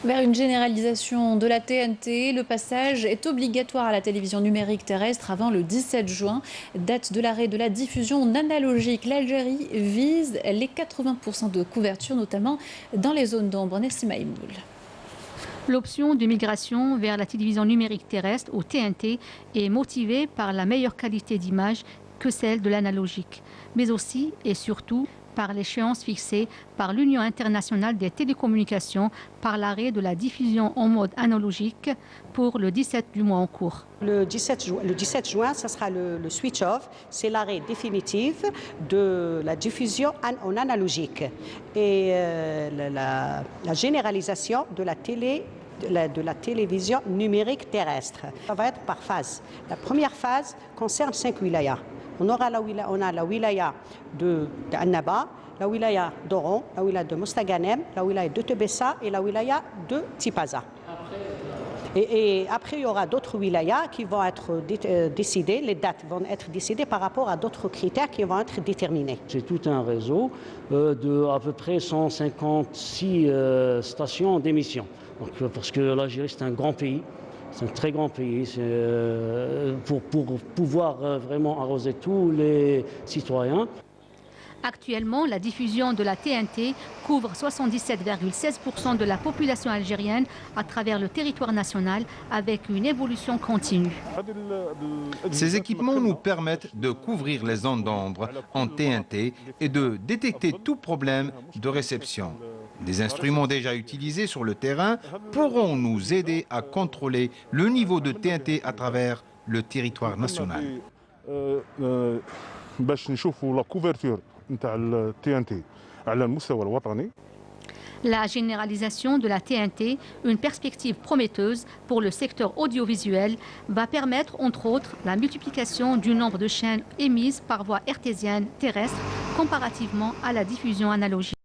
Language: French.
Vers une généralisation de la TNT, le passage est obligatoire à la télévision numérique terrestre avant le 17 juin, date de l'arrêt de la diffusion en analogique. L'Algérie vise les 80% de couverture, notamment dans les zones d'ombre. Nessima Imoul. L'option de migration vers la télévision numérique terrestre, ou TNT, est motivée par la meilleure qualité d'image que celle de l'analogique, mais aussi et surtout par l'échéance fixée par l'Union internationale des télécommunications par l'arrêt de la diffusion en mode analogique pour le 17 du mois en cours. Le 17 juin, ça sera le switch-off, c'est l'arrêt définitif de la diffusion en analogique et la généralisation de la télévision numérique terrestre. Ça va être par phase. La première phase concerne 5 wilayas. On a la wilaya de Annaba, la wilaya d'Oron, la wilaya de Mostaganem, la wilaya de Tebessa et la wilaya de Tipaza. Et après, il y aura d'autres wilayas qui vont être décidées, les dates vont être décidées par rapport à d'autres critères qui vont être déterminés. C'est tout un réseau de à peu près 156 stations d'émission. Parce que l'Algérie, c'est un grand pays. C'est un très grand pays pour pouvoir vraiment arroser tous les citoyens. Actuellement, la diffusion de la TNT couvre 77,16% de la population algérienne à travers le territoire national avec une évolution continue. Ces équipements nous permettent de couvrir les zones d'ombre en TNT et de détecter tout problème de réception. Des instruments déjà utilisés sur le terrain pourront nous aider à contrôler le niveau de TNT à travers le territoire national. La généralisation de la TNT, une perspective prometteuse pour le secteur audiovisuel, va permettre entre autres la multiplication du nombre de chaînes émises par voie hertzienne terrestre comparativement à la diffusion analogique.